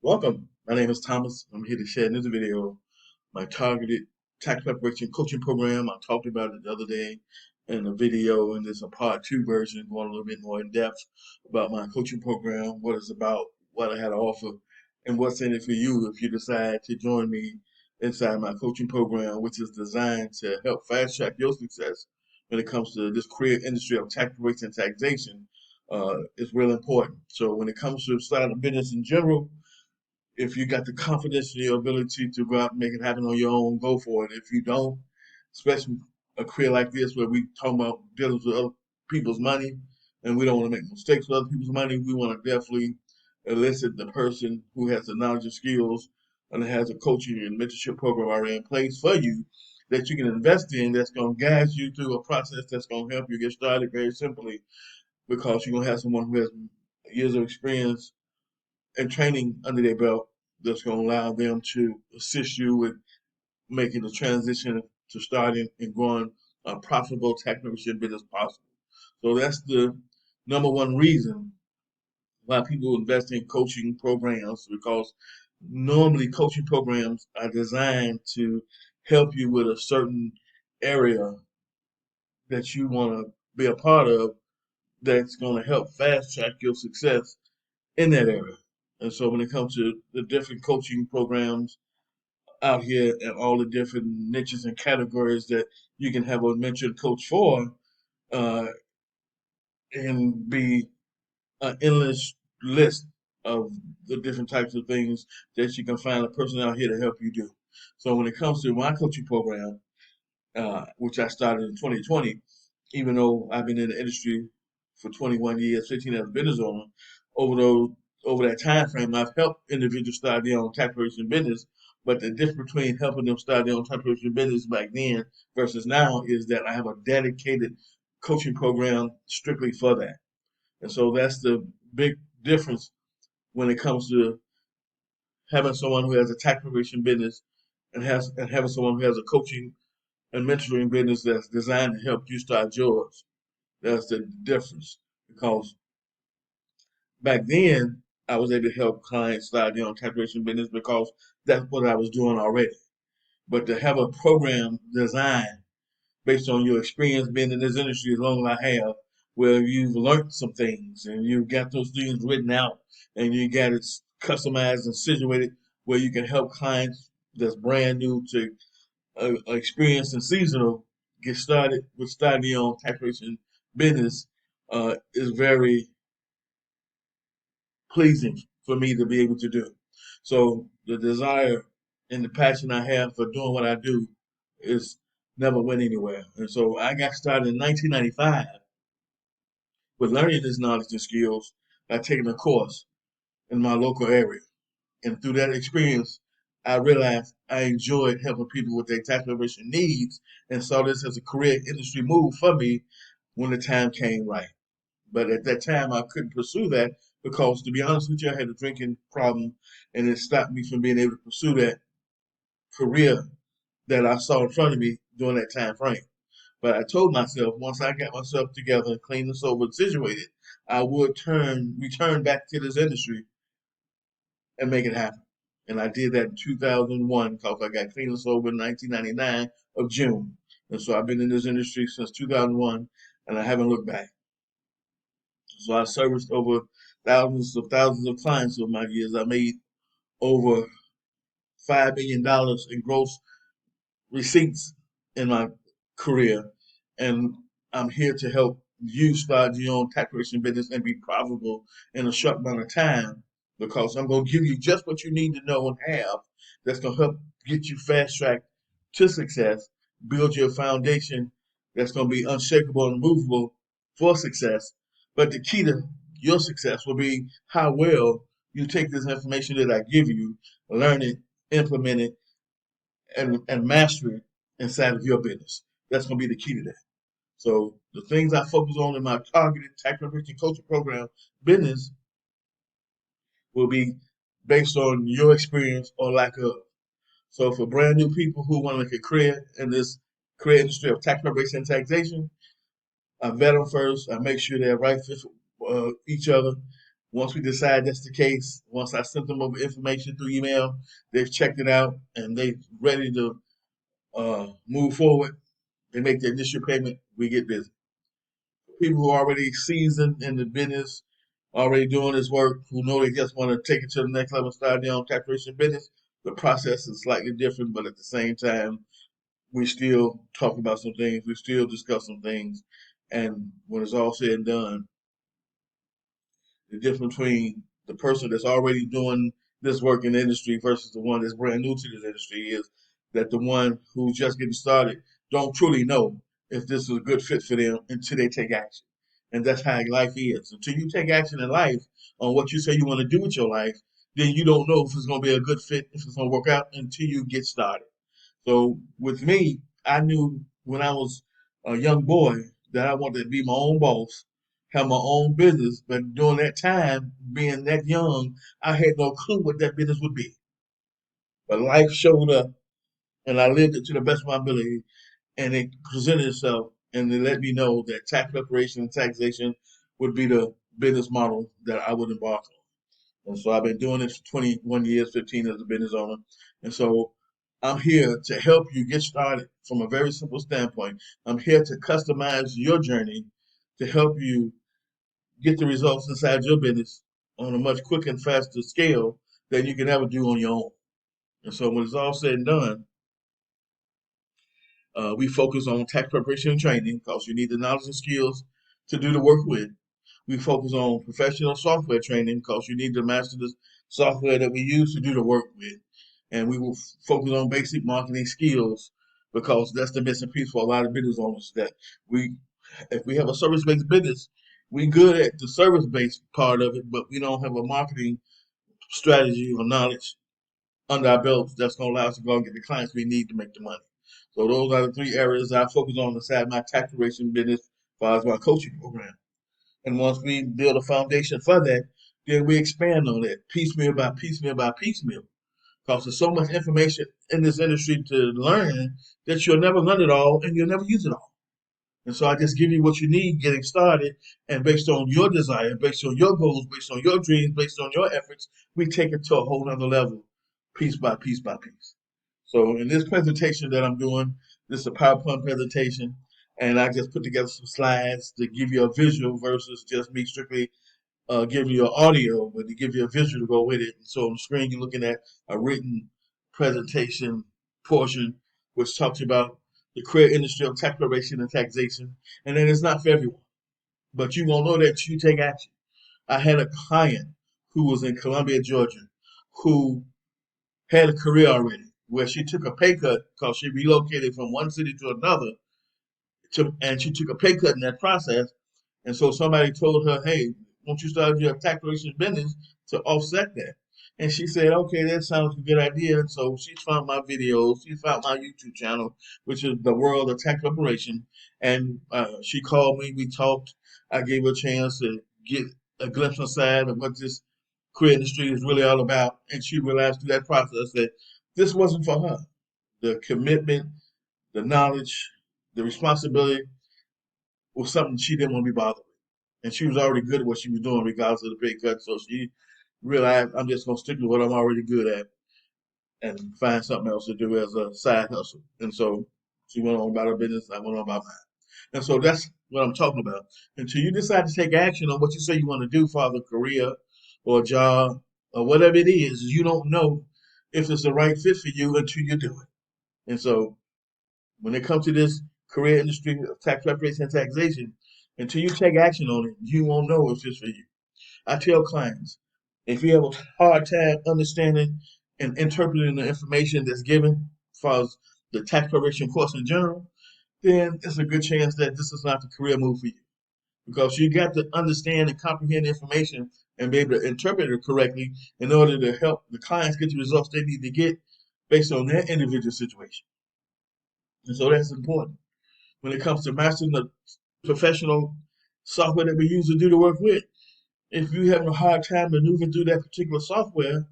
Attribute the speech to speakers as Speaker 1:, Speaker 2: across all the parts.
Speaker 1: Welcome. My name is Thomas. I'm here to share in this video my targeted tax preparation coaching program. I talked about it the other day in a video, and there's a part two version going a little bit more in depth about my coaching program, what it's about, what I had to offer, and what's in it for you if you decide to join me inside my coaching program, which is designed to help fast track your success when it comes to this career industry of tax preparation and taxation. Is really important. So when it comes to starting a business in general, if you got the confidence in your ability to go out and make it happen on your own, go for it. If you don't, especially a career like this where we talk about dealing with other people's money and we don't want to make mistakes with other people's money, we want to definitely elicit the person who has the knowledge and skills and has a coaching and mentorship program already in place for you that you can invest in that's going to guide you through a process that's going to help you get started very simply because you're going to have someone who has years of experience and training under their belt that's going to allow them to assist you with making the transition to starting and growing a profitable technology business possible. So that's the number one reason why people invest in coaching programs because normally coaching programs are designed to help you with a certain area that you want to be a part of that's going to help fast track your success in that area. And so when it comes to the different coaching programs out here and all the different niches and categories that you can have a mentored coach for, uh, and be an endless list of the different types of things that you can find a person out here to help you do. So when it comes to my coaching program, which I started in 2020, even though I've been in the industry for 21 years, 15 as a business owner, over those over that time frame, I've helped individuals start their own tax preparation business. But the difference between helping them start their own tax preparation business back then versus now is that I have a dedicated coaching program strictly for that. And so that's the big difference when it comes to having someone who has a tax preparation business and having someone who has a coaching and mentoring business that's designed to help you start yours. That's the difference. Because back then, I was able to help clients start their own calculation business because that's what I was doing already. But to have a program designed based on your experience being in this industry as long as I have, where you've learned some things and you've got those things written out and you got it customized and situated where you can help clients that's brand new to experienced and seasonal get started with starting your own taxation business is very pleasing for me to be able to do. So the desire and the passion I have for doing what I do is never went anywhere. And so I got started in 1995 with learning this knowledge and skills by taking a course in my local area. And through that experience, I realized I enjoyed helping people with their tax preparation needs and saw this as a career industry move for me when the time came right. But at that time, I couldn't pursue that because, to be honest with you, I had a drinking problem and it stopped me from being able to pursue that career that I saw in front of me during that time frame. But I told myself once I got myself together and clean and sober and situated, I would return back to this industry and make it happen. And I did that in 2001 because I got clean and sober in 1999 of June. And so I've been in this industry since 2001 and I haven't looked back. So I serviced over thousands of clients over my years. I made over $5 million in gross receipts in my career. And I'm here to help you start your own tax preparation business and be profitable in a short amount of time because I'm going to give you just what you need to know and have that's going to help get you fast track to success, build your foundation that's going to be unshakable and movable for success. But the key to your success will be how well you take this information that I give you, learn it, implement it, and master it inside of your business. That's going to be the key to that. So the things I focus on in my targeted tax preparation coaching program business will be based on your experience or lack of. So for brand new people who want to make a career in this career industry of tax preparation and taxation, I vet them first. I make sure they're right fit for each other. Once we decide that's the case, once I sent them over information through email, they've checked it out and they're ready to move forward. They make the initial payment, we get busy. People who are already seasoned in the business, already doing this work, who know they just want to take it to the next level, start their own calculation business, the process is slightly different, but at the same time, we still talk about some things, we still discuss some things, and when it's all said and done, the difference between the person that's already doing this work in the industry versus the one that's brand new to this industry is that the one who's just getting started don't truly know if this is a good fit for them until they take action. And that's how life is. Until you take action in life on what you say you want to do with your life, then you don't know if it's going to be a good fit, if it's going to work out until you get started. So with me, I knew when I was a young boy that I wanted to be my own boss, have my own business. But during that time, being that young, I had no clue what that business would be. But life showed up and I lived it to the best of my ability and it presented itself and it let me know that tax preparation and taxation would be the business model that I would embark on. And so I've been doing this for 21 years, 15 as a business owner. And so I'm here to help you get started from a very simple standpoint. I'm here to customize your journey to help you get the results inside your business on a much quicker and faster scale than you can ever do on your own. And so when it's all said and done, we focus on tax preparation and training because you need the knowledge and skills to do the work with. We focus on professional software training because you need to master the software that we use to do the work with. And we will focus on basic marketing skills because that's the missing piece for a lot of business owners that we, if we have a service-based business, we good at the service-based part of it, but we don't have a marketing strategy or knowledge under our belts that's going to allow us to go and get the clients we need to make the money. So those are the three areas I focus on inside my tax preparation business as far as my coaching program. And once we build a foundation for that, then we expand on that piecemeal by piecemeal by piecemeal. Because there's so much information in this industry to learn that you'll never learn it all and you'll never use it all. And so I just give you what you need getting started. And based on your desire, based on your goals, based on your dreams, based on your efforts, we take it to a whole nother level, piece by piece by piece. So in this presentation that I'm doing, this is a PowerPoint presentation, and I just put together some slides to give you a visual versus just me strictly giving you an audio, but to give you a visual to go with it. So on the screen, you're looking at a written presentation portion, which talks about the career industry of tax preparation and taxation. And then it's not for everyone, but you won't know that you take action. I had a client who was in Columbia, Georgia, who had a career already, where she took a pay cut because she relocated from one city to another, and she took a pay cut in that process. And so somebody told her, hey, won't you start your tax preparation business to offset that? And she said, okay, that sounds a good idea. And so she found my videos, she found my YouTube channel, which is the world of tax preparation. And she called me, we talked. I gave her a chance to get a glimpse inside of what this career industry is really all about. And she realized through that process that this wasn't for her. The commitment, the knowledge, the responsibility was something she didn't want to be bothered with. And she was already good at what she was doing regardless of the pay cut. So she realized I'm just gonna stick to what I'm already good at and find something else to do as a side hustle. And so she went on about her business, I went on about mine. And so that's what I'm talking about. Until you decide to take action on what you say you want to do for a career or a job or whatever it is, you don't know if it's the right fit for you until you do it. And so when it comes to this career industry of tax preparation and taxation, until you take action on it, you won't know if it's for you. I tell clients, if you have a hard time understanding and interpreting the information that's given as far as the tax preparation course in general, then it's a good chance that this is not the career move for you. Because you got to understand and comprehend the information and be able to interpret it correctly in order to help the clients get the results they need to get based on their individual situation. And so that's important. When it comes to mastering the professional software that we use to do the work with, if you're having a hard time maneuvering through that particular software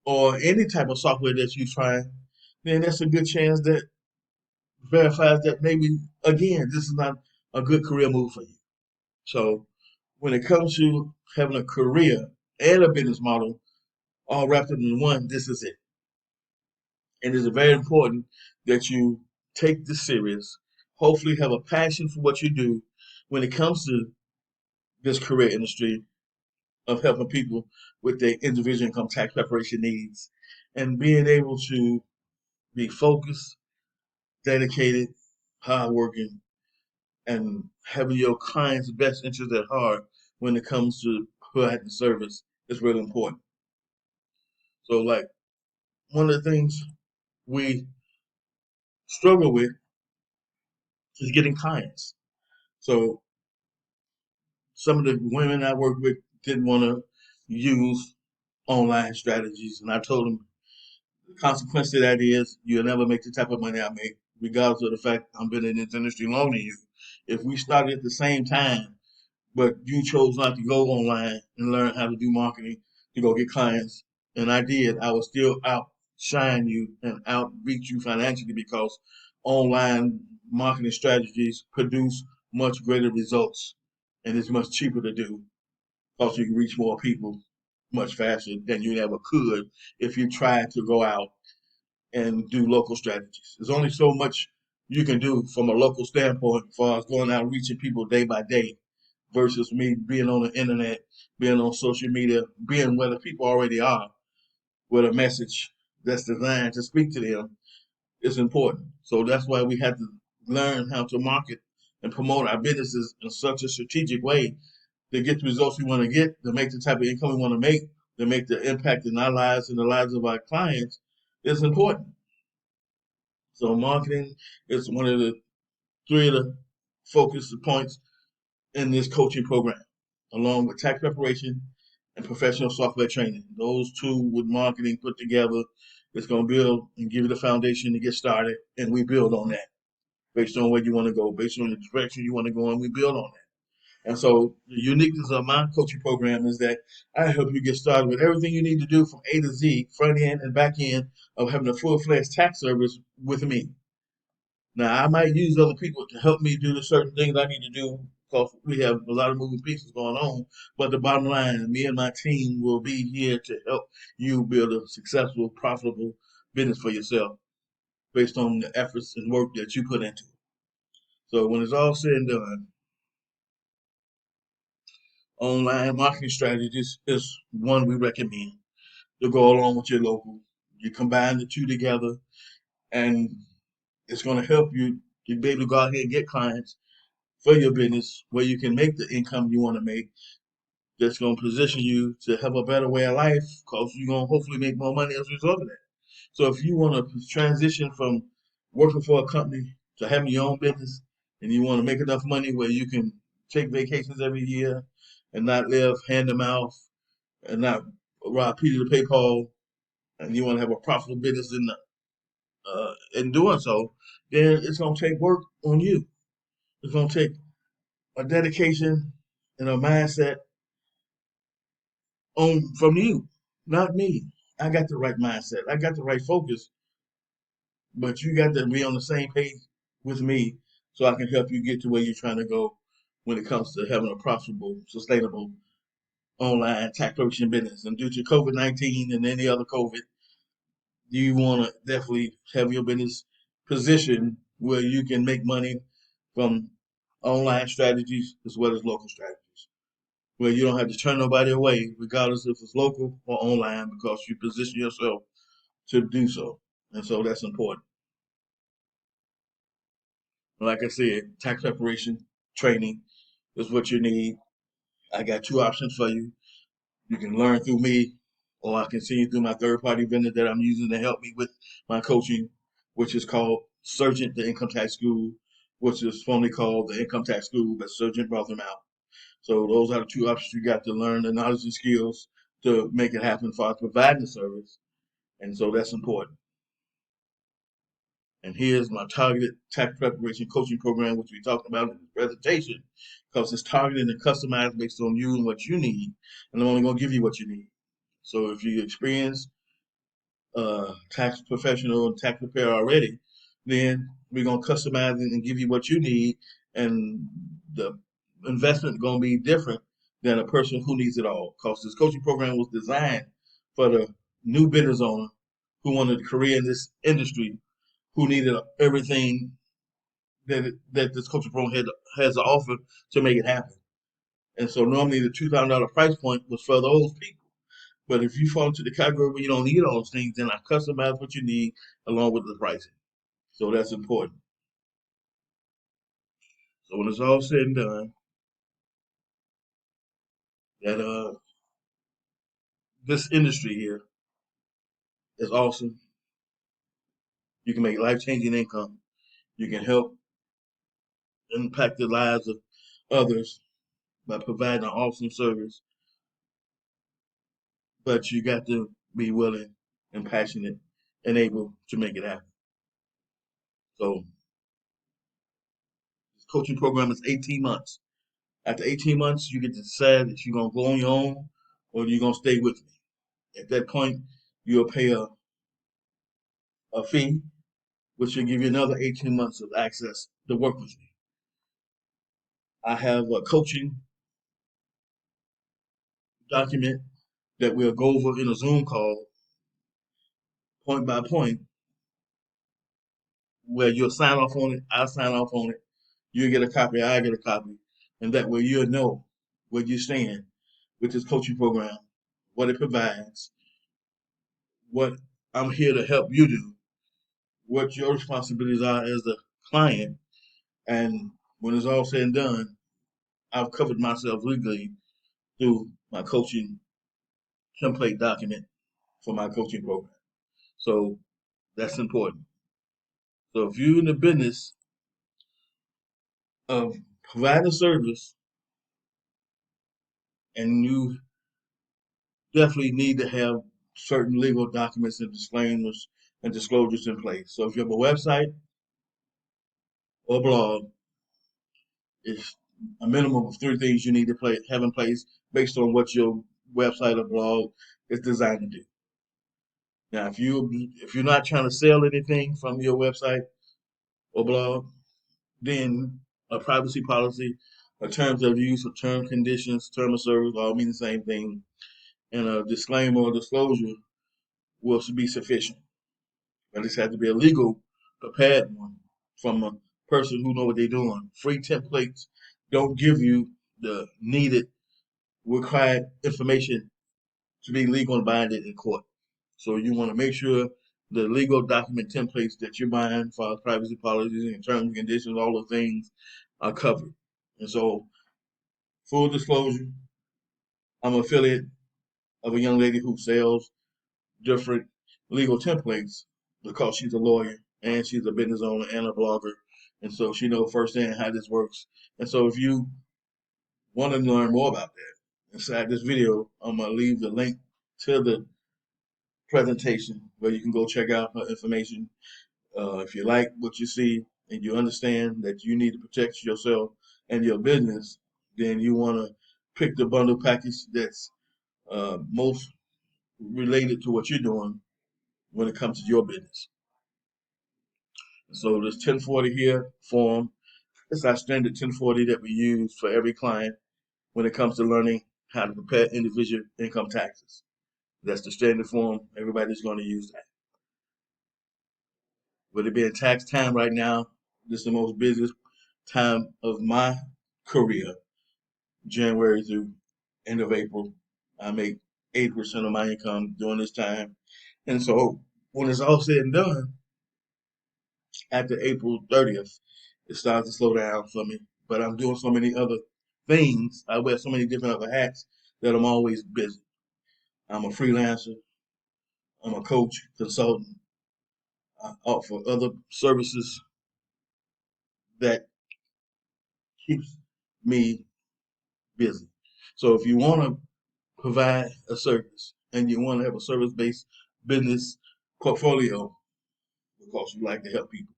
Speaker 1: or any type of software that you're trying, then that's a good chance that verifies that maybe, again, this is not a good career move for you. So when it comes to having a career and a business model all wrapped up in one, this is it. And it's very important that you take this serious. Hopefully, have a passion for what you do when it comes to this career industry of helping people with their individual income tax preparation needs and being able to be focused, dedicated, hardworking, and having your client's best interest at heart when it comes to providing service is really important. So, like, one of the things we struggle with is getting clients. So, some of the women I work with didn't want to use online strategies, and I told them the consequence of that is you'll never make the type of money I make, regardless of the fact I'm been in this industry longer than you. If we started at the same time, but you chose not to go online and learn how to do marketing to go get clients, and I did, I would still outshine you and outreach you financially because online marketing strategies produce much greater results and it's much cheaper to do because you can reach more people much faster than you ever could if you tried to go out and do local strategies. There's only so much you can do from a local standpoint as far as going out and reaching people day by day versus me being on the internet, being on social media, being where the people already are with a message that's designed to speak to them is important. So that's why we have to learn how to market and promote our businesses in such a strategic way to get the results we want to get, to make the type of income we want to make, to make the impact in our lives and the lives of our clients is important. So marketing is one of the three of the focus points in this coaching program, along with tax preparation and professional software training. Those two with marketing put together is going to build and give you the foundation to get started, and we build on that based on where you want to go, based on the direction you want to go, and we build on that. And so the uniqueness of my coaching program is that I help you get started with everything you need to do from A to Z, front end and back end of having a full-fledged tax service with me. Now, I might use other people to help me do the certain things I need to do because we have a lot of moving pieces going on. But the bottom line, me and my team will be here to help you build a successful, profitable business for yourself based on the efforts and work that you put into it. So when it's all said and done, online marketing strategies is one we recommend to go along with your local. You combine the two together and it's going to help you to be able to go out here and get clients for your business where you can make the income you want to make that's going to position you to have a better way of life because you're going to hopefully make more money as a result of that. So if you want to transition from working for a company to having your own business and you want to make enough money where you can take vacations every year and not live hand to mouth and not rob Peter to pay Paul and you want to have a profitable business in doing so, then it's going to take work on you. It's going to take a dedication and a mindset on from you, not me. I got the right mindset. I got the right focus, but you got to be on the same page with me so I can help you get to where you're trying to go when it comes to having a profitable, sustainable online tax preparation business. And due to COVID-19 and any other COVID, you want to definitely have your business positioned where you can make money from online strategies as well as local strategies, where you don't have to turn nobody away, regardless if it's local or online, because you position yourself to do so. And so that's important. Like I said, tax preparation training is what you need. I got two options for you. You can learn through me, or I can see you through my third party vendor that I'm using to help me with my coaching, which is called Surgent, the Income Tax School, which is formerly called the Income Tax School, but Surgent brought them out. So those are the two options you got to learn the knowledge and skills to make it happen for providing the service. And so that's important. And here's my targeted tax preparation coaching program, which we talked about in the presentation, because it's targeted and customized based on you and what you need. And I'm only going to give you what you need. So if you experience tax professional and tax preparer already, then we're going to customize it and give you what you need. And the investment is going to be different than a person who needs it all. Because this coaching program was designed for the new business owner who wanted a career in this industry, who needed everything that this coaching program has to offer to make it happen. And so normally the $2,000 price point was for those people. But if you fall into the category where you don't need all those things, then I customize what you need along with the pricing. So that's important. So when it's all said and done, that this industry here is awesome. You can make life-changing income. You can help impact the lives of others by providing an awesome service. But you got to be willing and passionate and able to make it happen. So this coaching program is 18 months. After 18 months, you get to decide if you're going to go on your own or you're going to stay with me. At that point, you'll pay a fee, which will give you another 18 months of access to work with me. I have a coaching document that we'll go over in a Zoom call, point by point, where you'll sign off on it, I'll sign off on it, you get a copy, I get a copy, and that way you'll know where you stand with this coaching program, what it provides, what I'm here to help you do, what your responsibilities are as the client, and when it's all said and done, I've covered myself legally through my coaching template document for my coaching program. So that's important. So if you're in the business of providing service and you definitely need to have certain legal documents and disclaimers and disclosures in place. So if you have a website or blog, it's a minimum of 3 things you need to have in place based on what your website or blog is designed to do. Now, if you're not trying to sell anything from your website or blog, then a privacy policy, a terms of use, or term conditions, term of service all mean the same thing, and a disclaimer or disclosure will be sufficient. But this has to be a legal, prepared one from a person who know what they're doing. Free templates don't give you the needed, required information to be legal and binding in court. So you want to make sure the legal document templates that you're buying for privacy policies and terms and conditions, all the things are covered. And so, full disclosure, I'm an affiliate of a young lady who sells different legal templates because she's a lawyer and she's a business owner and a blogger. And so she knows firsthand how this works. And so if you want to learn more about that, inside this video, I'm going to leave the link to the presentation where you can go check out her information. If you like what you see and you understand that you need to protect yourself and your business, then you want to pick the bundle package that's most related to what you're doing when it comes to your business. So this 1040 here form, it's our standard 1040 that we use for every client when it comes to learning how to prepare individual income taxes. That's the standard form. Everybody's going to use that. With it being tax time right now, this is the most busiest time of my career, January through end of April. I make 80% of my income during this time. And so when it's all said and done, after April 30th, it starts to slow down for me. But I'm doing so many other things. I wear so many different other hats that I'm always busy. I'm a freelancer. I'm a coach, consultant. I offer other services that keeps me busy. So if you want to provide a service and you want to have a service-based business portfolio because you like to help people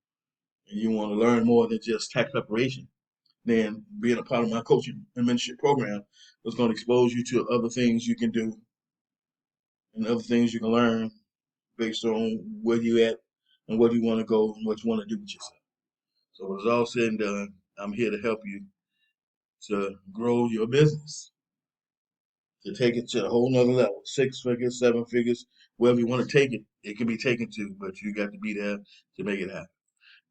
Speaker 1: and you want to learn more than just tax preparation, then being a part of my coaching and mentorship program is going to expose you to other things you can do and other things you can learn based on where you at and where you want to go and what you want to do with yourself. So when it's all said and done, I'm here to help you to grow your business. to take it to a whole nother level, 6 figures, 7 figures, wherever you want to take it, it can be taken to, but you got to be there to make it happen.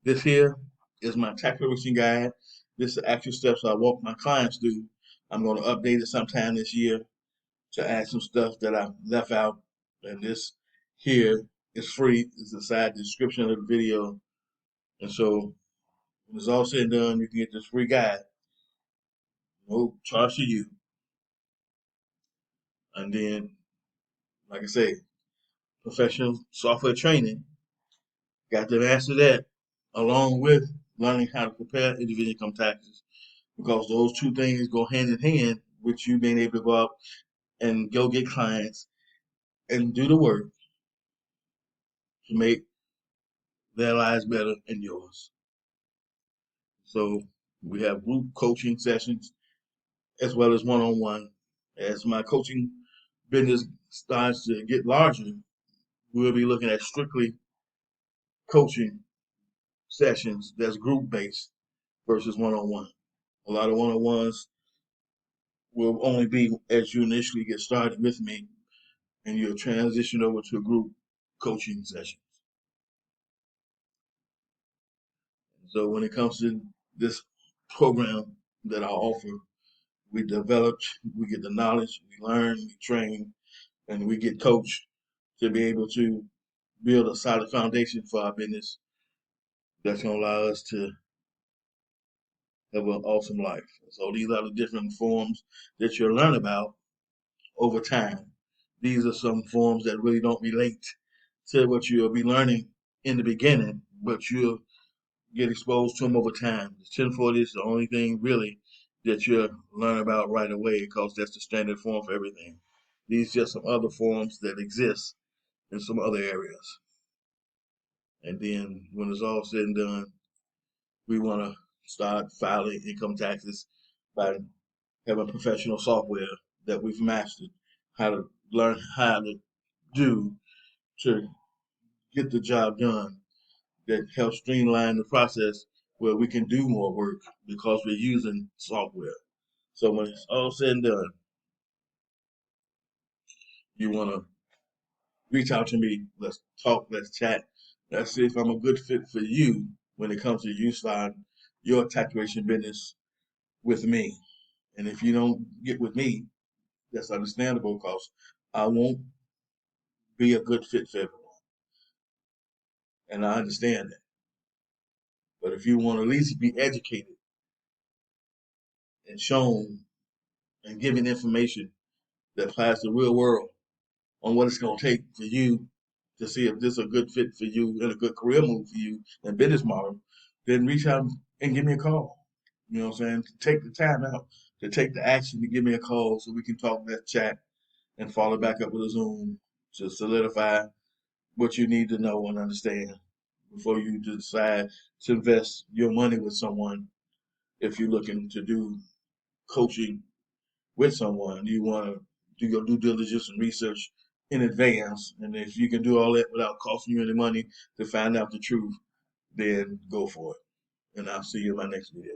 Speaker 1: This here is my tax preparation guide. This is the actual steps I walk my clients through. I'm going to update it sometime this year to add some stuff that I left out. And this here is free. It's a side description of the video. And so when it's all said and done, you can get this free guide. No charge to you. And then, like I say, professional software training. Got to master that along with learning how to prepare individual income taxes, because those two things go hand in hand with you being able to go out and go get clients and do the work to make their lives better and yours. So we have group coaching sessions as well as one-on-one. As my coaching business starts to get larger, we'll be looking at strictly coaching sessions that's group based versus one-on-one. A lot of one-on-ones will only be as you initially get started with me and you'll transition over to a group coaching sessions. So when it comes to this program that I offer, we develop, we get the knowledge, we learn, we train, and we get coached to be able to build a solid foundation for our business that's going to allow us to have an awesome life. So these are the different forms that you'll learn about over time. These are some forms that really don't relate to what you'll be learning in the beginning, but you'll get exposed to them over time. The 1040 is the only thing really that you'll learn about right away, because that's the standard form for everything. These are just some other forms that exist in some other areas. And then when it's all said and done, we want to start filing income taxes by having professional software that we've mastered how to learn how to do to get the job done, that helps streamline the process where we can do more work because we're using software. So when it's all said and done, you want to reach out to me. Let's talk, let's chat. Let's see if I'm a good fit for you when it comes to you starting your taxation business with me. And if you don't get with me, that's understandable, because I won't be a good fit for everyone. And I understand that. But if you want to at least be educated and shown and given information that applies to the real world on what it's going to take for you to see if this is a good fit for you and a good career move for you and business model, then reach out and give me a call. You know what I'm saying? Take the time out to take the action to give me a call so we can talk, let's chat, and follow back up with a Zoom to solidify what you need to know and understand before you decide to invest your money with someone. If you're looking to do coaching with someone, you want to do your due diligence and research in advance. And if you can do all that without costing you any money to find out the truth, then go for it. And I'll see you in my next video.